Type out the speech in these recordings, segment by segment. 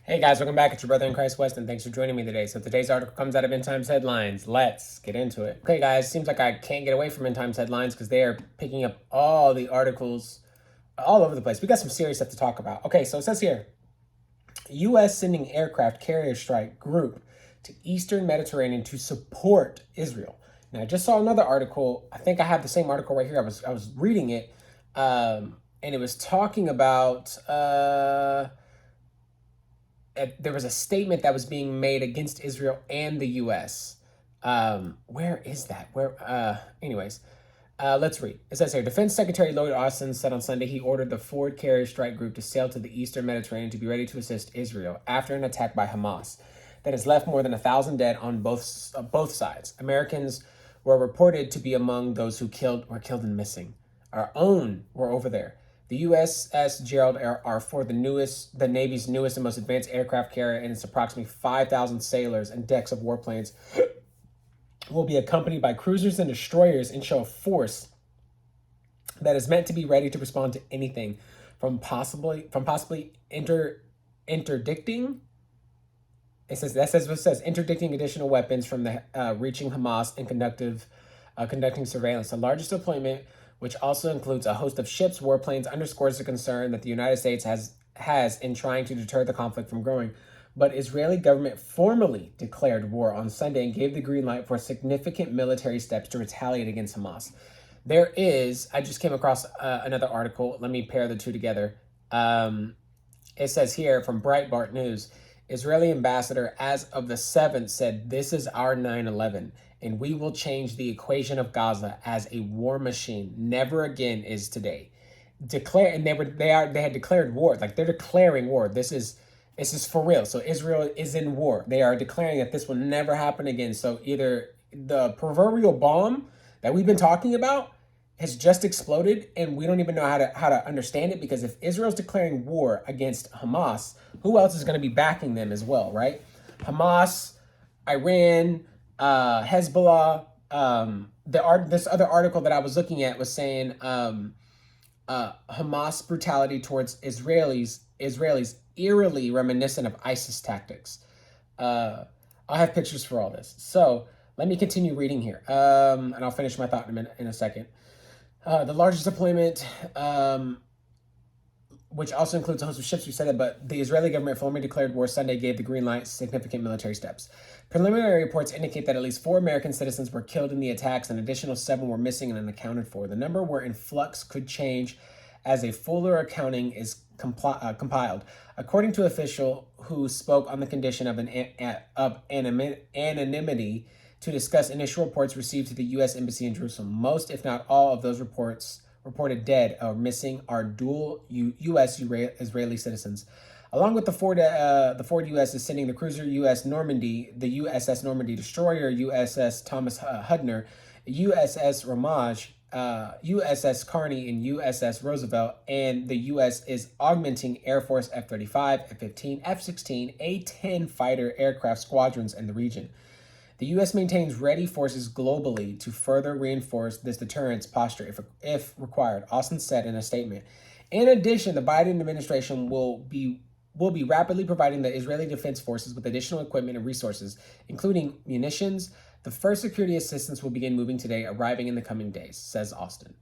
Hey guys, welcome back. It's your brother in Christ, Weston. Thanks for joining me today. So today's article comes out of End Times Headlines. Let's get into it. Okay, guys, seems like I can't get away from End Times Headlines because they are picking up all the articles all over the place. We got some serious stuff to talk about. Okay, so it says here, U.S. sending aircraft carrier strike group to Eastern Mediterranean to support Israel. Now, I just saw another article. I think I have the same article right here. I was reading it, and it was talking about there was a statement that was being made against Israel and the U.S. Where is that? Anyways, let's read. It says here, Defense Secretary Lloyd Austin said on Sunday he ordered the Ford Carrier Strike Group to sail to the Eastern Mediterranean to be ready to assist Israel after an attack by Hamas that has left more than 1,000 dead on both sides. Americans were reported to be among those who were killed and missing. Our own were over there. The USS Gerald R. Ford, the Navy's newest and most advanced aircraft carrier, and its approximately 5,000 sailors and decks of warplanes, will be accompanied by cruisers and destroyers and show a force that is meant to be ready to respond to anything from possibly interdicting. Interdicting additional weapons from the reaching Hamas and conducting surveillance. The largest deployment, which also includes a host of ships, warplanes, underscores the concern that the United States has in trying to deter the conflict from growing. But Israeli government formally declared war on Sunday and gave the green light for significant military steps to retaliate against Hamas. I just came across another article. Let me pair the two together. It says here from Breitbart News, Israeli ambassador as of the 7th said, "This is our 9/11, and we will change the equation of Gaza as a war machine. Never again is today." They had declared war. Like, they're declaring war. This is for real. So Israel is in war. They are declaring that this will never happen again. So either the proverbial bomb that we've been talking about has just exploded and we don't even know how to understand it, because if Israel's declaring war against Hamas, who else is going to be backing them as well, right? Hamas, Iran, Hezbollah. This other article that I was looking at was saying Hamas brutality towards Israelis eerily reminiscent of ISIS tactics. I'll have pictures for all this. So let me continue reading here, and I'll finish my thought in a second. The largest deployment, which also includes a host of ships, we said that, but the Israeli government formally declared war Sunday, gave the green light, significant military steps. Preliminary reports indicate that at least 4 American citizens were killed in the attacks, and an additional 7 were missing and unaccounted for. The number were in flux could change as a fuller accounting is compiled. According to an official who spoke on the condition of anonymity to discuss initial reports received to the U.S. Embassy in Jerusalem, most, if not all, of those reported dead or missing are dual U.S. Israeli citizens. Along with the Ford U.S. is sending the cruiser U.S. Normandy, the USS Normandy destroyer USS Thomas Hudner, USS Ramaj, USS Carney, and USS Roosevelt, and the U.S. is augmenting Air Force F-35, F-15, F-16, A-10 fighter aircraft squadrons in the region. The U.S. maintains ready forces globally to further reinforce this deterrence posture if required, Austin said in a statement. In addition, the Biden administration will be rapidly providing the Israeli Defense Forces with additional equipment and resources, including munitions. The first security assistance will begin moving today, arriving in the coming days, says Austin.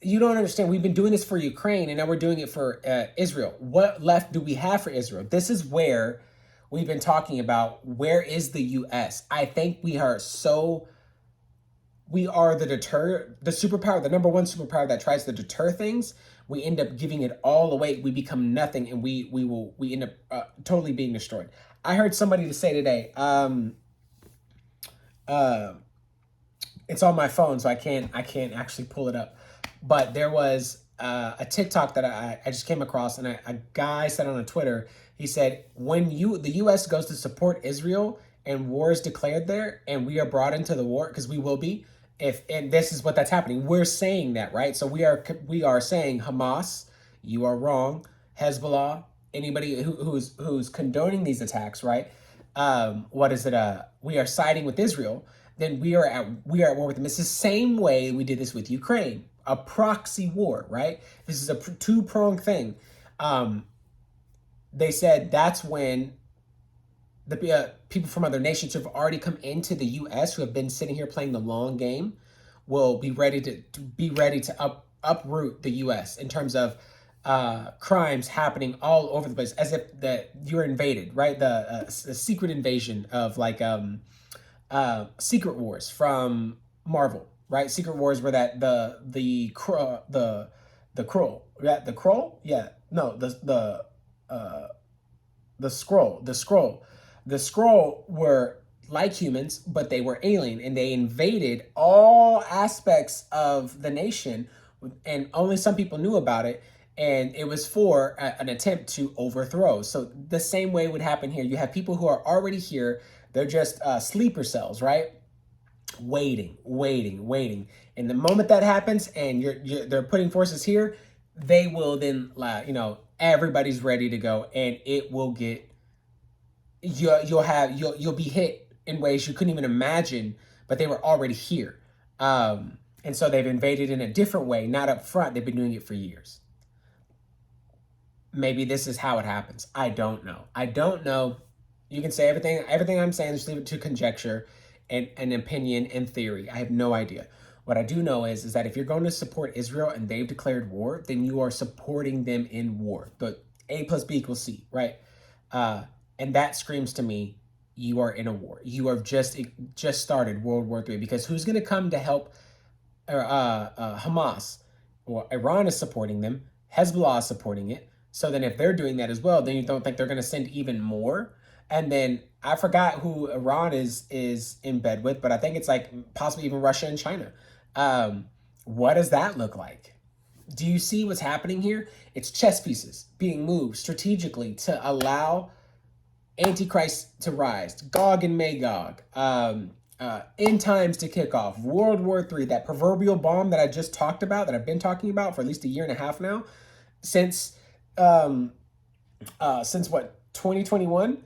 You don't understand. We've been doing this for Ukraine, and now we're doing it for Israel. What left do we have for Israel? This is where we've been talking about. Where is the U.S.? I think we are the superpower, the number one superpower that tries to deter things. We end up giving it all away. We become nothing, and we end up totally being destroyed. I heard somebody to say today, it's on my phone, so I can't actually pull it up. But there was a TikTok that I just came across, and a guy said on a Twitter, he said, when the U.S. goes to support Israel and war is declared there, and we are brought into the war, because we will be, and this is what that's happening. We're saying that, right? So we are saying, Hamas, you are wrong. Hezbollah, anybody who's condoning these attacks, right? We are siding with Israel. Then we are at war with them. It's the same way we did this with Ukraine, a proxy war, right? This is a two-pronged thing. they said that's when the people from other nations who have already come into the U.S. who have been sitting here playing the long game will be ready to uproot the U.S. in terms of crimes happening all over the place, as if that you're invaded, right? The secret invasion of like Secret Wars from Marvel, right? Secret Wars where that the Kroll, yeah, the Kroll, yeah, no, the scroll were like humans, but they were alien and they invaded all aspects of the nation, and only some people knew about it. And it was for an attempt to overthrow. So the same way would happen here. You have people who are already here. They're just sleeper cells, right? Waiting. And the moment that happens, and they're putting forces here, they will then, everybody's ready to go, and it will get you'll be hit in ways you couldn't even imagine, but they were already here. And so they've invaded in a different way, not up front. They've been doing it for years. Maybe this is how it happens. I don't know. You can say everything I'm saying, just leave it to conjecture and an opinion and theory. I have no idea. What I do know is that if you're going to support Israel and they've declared war, then you are supporting them in war. But A plus B equals C, right? And that screams to me, you are in a war. You have just started World War III, because who's going to come to help Hamas? Well, Iran is supporting them. Hezbollah is supporting it. So then if they're doing that as well, then you don't think they're going to send even more? And then I forgot who Iran is in bed with, but I think it's like possibly even Russia and China. What does that look like? Do you see what's happening here? It's chess pieces being moved strategically to allow Antichrist to rise, Gog and Magog, end times to kick off, World War III, that proverbial bomb that I just talked about, that I've been talking about for at least a year and a half now, since what, 2021?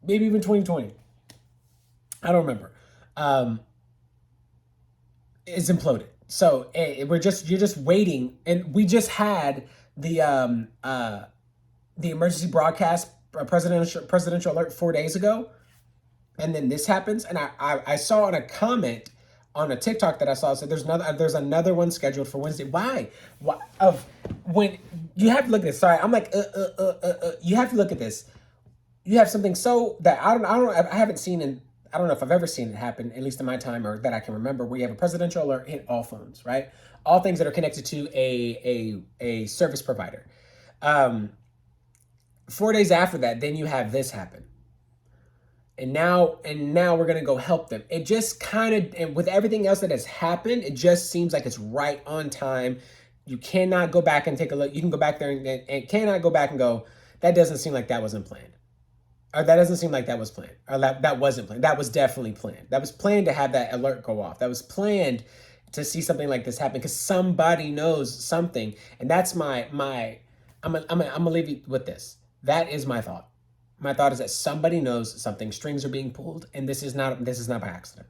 Maybe even 2020. I don't remember. It's imploded. So you're just waiting, and we just had the emergency broadcast presidential alert 4 days ago, and then this happens. And I saw in a comment on a TikTok that I saw, said there's another one scheduled for Wednesday. Why? When you have to look at this. Sorry, I'm like you have to look at this. You have something so that I haven't seen, and I don't know if I've ever seen it happen, at least in my time, or that I can remember, where you have a presidential alert hit all phones, right? All things that are connected to a service provider. 4 days after that, then you have this happen. And now we're gonna go help them. It just kind of, and with everything else that has happened, it just seems like it's right on time. You cannot go back and take a look. You can go back there and cannot go back and go, that doesn't seem like that wasn't planned. Or that doesn't seem like that was planned. Or that wasn't planned. That was definitely planned. That was planned to have that alert go off. That was planned to see something like this happen, because somebody knows something. And that's I'm gonna leave you with this. That is my thought. My thought is that somebody knows something. Strings are being pulled, and this is not by accident.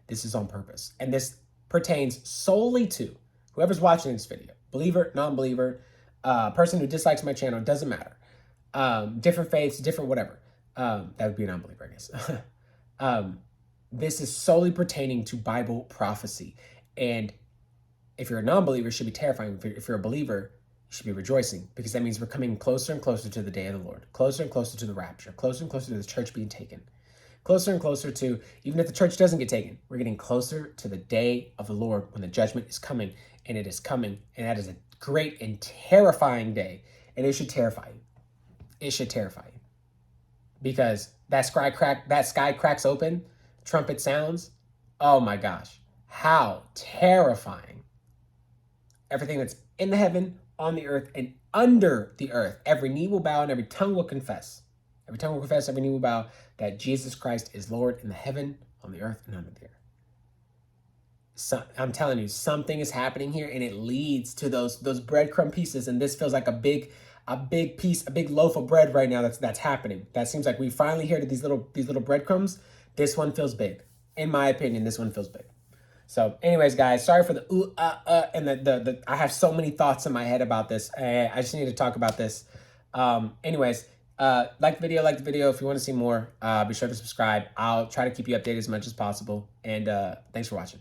This is on purpose. And this pertains solely to whoever's watching this video. Believer, non-believer, person who dislikes my channel, doesn't matter. Different faiths, different whatever. That would be a non-believer, I guess. This is solely pertaining to Bible prophecy. And if you're a non-believer, it should be terrifying. If you're a believer, you should be rejoicing, because that means we're coming closer and closer to the day of the Lord, closer and closer to the rapture, closer and closer to the church being taken, closer and closer to, even if the church doesn't get taken, we're getting closer to the day of the Lord when the judgment is coming, and it is coming. And that is a great and terrifying day. And it should terrify you. It should terrify you. Because that sky cracks open, trumpet sounds. Oh my gosh, how terrifying. Everything that's in the heaven, on the earth, and under the earth, every knee will bow and every tongue will confess. Every tongue will confess, every knee will bow, that Jesus Christ is Lord in the heaven, on the earth, and under the earth. So, I'm telling you, something is happening here, and it leads to those breadcrumb pieces. And this feels like a big piece, a big loaf of bread right now that's happening. That seems like we finally hear to these little breadcrumbs. This one feels big. In my opinion, this one feels big. So anyways, guys, sorry for the and the I have so many thoughts in my head about this. I just need to talk about this. Anyways, like the video. If you want to see more, be sure to subscribe. I'll try to keep you updated as much as possible. And thanks for watching.